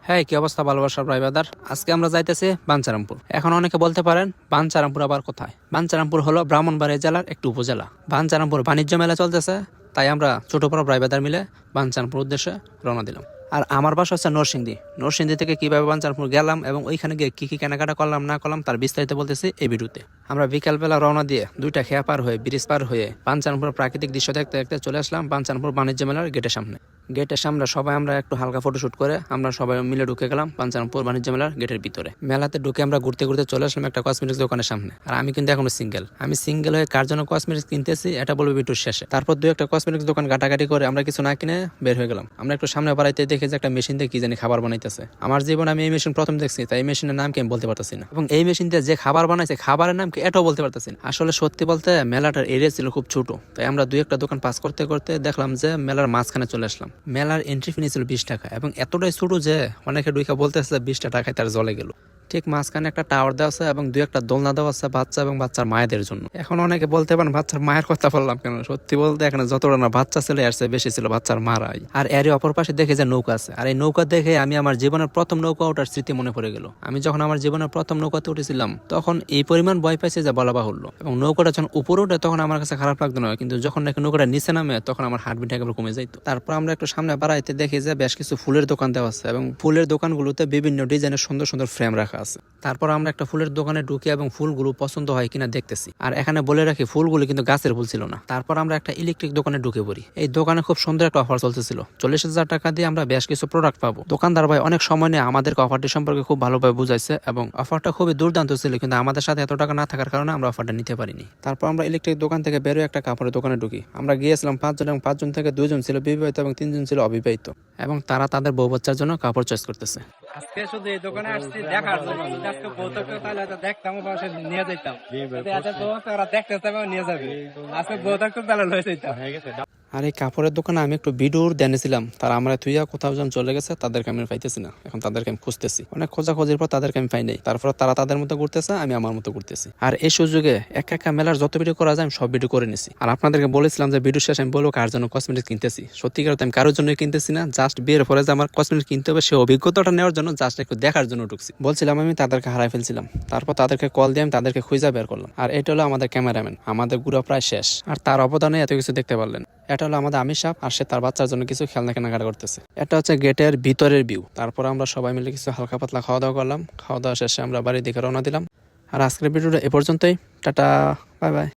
হ্যাঁ, কি অবস্থা ভালোবাসার ভাই ব্রাদার? আজকে আমরা যাইতেছি বাঞ্ছারামপুর। এখন অনেকে বলতে পারেন বাঞ্ছারামপুর আবার কোথায়? বাঞ্ছারামপুর হলো ব্রাহ্মণবাড়িয়া জেলার একটি উপজেলা। বাঞ্ছারামপুর বাণিজ্য মেলা চলতেছে, তাই আমরা ছোট বড় ভাই ব্রাদার মিলে বাঞ্ছারামপুর উদ্দেশ্যে রওনা দিলাম। আর আমার বাসা হচ্ছে নরসিংদী। নরসিংদী থেকে কিভাবে বাঞ্ছারামপুর গেলাম এবং ওইখানে গিয়ে কি কি কেনাকাটা করলাম না করলাম তার বিস্তারিত বলতেছি এই ভিডিওতে। আমরা বিকালবেলা রওনা দিয়ে দুইটা খেয়া পার হয়ে ব্রিজ পার হয়ে বাঞ্ছারামপুর প্রাকৃতিক দৃশ্য দেখতে দেখতে চলে আসলাম বাঞ্ছারামপুর বাণিজ্য মেলার গেটের সামনে। গেটের সামনে সবাই আমরা একটু হালকা ফটোশুট করে আমরা সবাই মিলে ঢুকে গেলাম বাঞ্ছারামপুর বাণিজ্য মেলার গেটের ভিতরে। মেলাতে ঢুকে আমরা ঘুরতে ঘুরতে চলে আসলাম একটা কসমেটিক্স দোকানের সামনে। আর আমি কিন্তু এখনো সিঙ্গেল। আমি সিঙ্গেল হয়ে কার জন্য কসমেটিক্স কিনতেছি এটা বলবো ভিডিওর শেষে। তারপর দুই একটা কসমেটিক্স দোকান ঘাটাঘাটি করে আমরা কিছু না কিনে বের হয়ে গেলাম। আমরা একটু সামনে বাড়াইতে দেখে যে একটা মেশিন দিয়ে কি জানি খাবার বানাইতেছে। আমার জীবনে আমি এই মেশিন প্রথম দেখছি, তাই এই মেশিনের নাম কি আমি বলতে পারতেছি না, এবং এই মেশিন দিয়ে যে খাবার বানাইছে খাবারের নাম কি এটাও বলতে পারতেছি না। আসলে সত্যি বলতে মেলাটার এরিয়া ছিল খুব ছোট, তাই আমরা দুই একটা দোকান পাস করতে করতে দেখলাম যে মেলার মাঝখানে চলে আসলাম। মেলার এন্ট্রি ফি ছিল 20 টাকা, এবং এতটাই ছোট যে অনেকে ডুইকা বলতেছে 20 টাকায় তার জলে গেল। ঠিক মাঝখানে একটা টাওয়ার দেওয়া আছে এবং দুই একটা দোলনা দেওয়া আছে বাচ্চা এবং বাচ্চার মায়েদের জন্য। এখন অনেকে বলতে পারেন বাচ্চার মায়ের কথা বললাম কেন? সত্যি বলতে এখানে যতটা না বাচ্চা ছেলে আসছে বেশি ছিল বাচ্চার মারাই। আর এরই অপর পাশে দেখে যে নৌকা আছে, আর এই নৌকা দেখে আমি আমার জীবনের প্রথম নৌকা ওঠার স্মৃতি মনে পড়ে গেল। আমি যখন আমার জীবনের প্রথম নৌকাতে উঠেছিলাম তখন এই পরিমাণ ভয় পাইছে যে বলা বাহুল্য, এবং নৌকাটা যখন উপরে ওঠে তখন আমার কাছে খারাপ লাগতো না, কিন্তু যখন নাকি নৌকাটা নিচে নামে তখন আমার হার্টবিট একেবারে কমে যাইতো। তারপর আমরা একটু সামনে বাড়াইতে দেখি যে বেশ কিছু ফুলের দোকান দেওয়া আছে, এবং ফুলের দোকানগুলোতে বিভিন্ন ডিজাইনের সুন্দর সুন্দর ফ্রেম রাখা আছে। তারপর আমরা একটা ফুলের দোকানে ঢুকি এবং ফুলগুলো পছন্দ হয় কিনা দেখতেছি। আর এখানে বলে রাখি ফুলগুলো কিন্তু গাছের ফুল ছিল না। তারপর আমরা একটা ইলেকট্রিক দোকানে ঢুকে পড়ি। এই দোকানে খুব সুন্দর একটা অফার চলতেছিল, 40,000 টাকা দিয়ে আমরা বেশ কিছু প্রোডাক্ট পাবো। দোকানদার ভাই অনেক সময় নিয়ে আমাদেরকে অফারটি সম্পর্কে খুব ভালোভাবে বুঝাইছে, এবং অফারটা খুবই দুর্দান্ত ছিল, কিন্তু আমাদের সাথে এত টাকা না থাকার কারণে আমরা অফারটা নিতে পারিনি। তারপর আমরা ইলেকট্রিক দোকান থেকে বেরোয় একটা কাপড়ের দোকানে ঢুকি। আমরা গিয়েছিলাম 5 জন, এবং 5 জন থেকে 2 জন ছিল বিবাহিত এবং 3 জন ছিল অবিবাহিত, এবং তারা তাদের বউ বাচ্চার জন্য কাপড় চয়েস করতেছে। আজকে শুধু এই দোকানে আসছি দেখার জন্য। যদি আজকে বউতকে তাহলে হয়তো দেখতাম পাশে নিয়ে যেতাম। যদি আজকে বউতকে ওরা দেখতে চাবে নিয়ে যাবে, আজকে বউতকে তাহলে লয়ে যেতাম। আর এই কাপড়ের দোকানে আমি একটু ভিডিওর দেনেছিলাম, তারা আমরা থুইয়া কোথাও যখন চলে গেছে তাদেরকে আমি পাইতেছি না। এখন তাদেরকে আমি খুঁজতেছি, অনেক খোঁজাখোঁজির পর তাদেরকে আমি পাই নাই। তারপর তারা তাদের মতো ঘুরতেছে, আমি আমার মতো ঘুরতেছি। আর এই সুযোগে একা মেলার যত ভিডিও করা যায় আমি সব ভিডিও করে নিছি। আর আপনাদেরকে বলেছিলাম যে ভিডিও শেষে আমি বলবো কার জন্য কসমেটিক্স কিনতেছি। সত্যিকার আমি কারোর জন্য কিনতেছি না, জাস্ট বিয়ের পরে যে আমার কসমেটিক্স কিনতে হবে সে অভিজ্ঞতাটা নেওয়ার জন্য জাস্ট একটু দেখার জন্য ঢুকছি। বলছিলাম আমি তাদেরকে হারাই ফেলছিলাম। তারপর তাদেরকে কল দিয়ে আমি তাদেরকে খুঁজে বের করলাম। আর এটা হলো আমাদের ক্যামেরাম্যান। আমাদের ঘুরা প্রায় শেষ, আর তার অবদানে এত কিছু দেখতে পারলেন। এটা হলো আমাদের আমির সাহেব, আর সে তার বাচ্চার জন্য কিছু খেলনা কেনাকাটা করতেছে। এটা হচ্ছে গেটের ভিতরের ভিউ। তারপর আমরা সবাই মিলে কিছু হালকা পাতলা খাওয়া দাওয়া করলাম। খাওয়া দাওয়া শেষে আমরা বাড়ির দিকে রওনা দিলাম। আর আজকের ভিডিওটা এ পর্যন্তই। Tata, bye bye.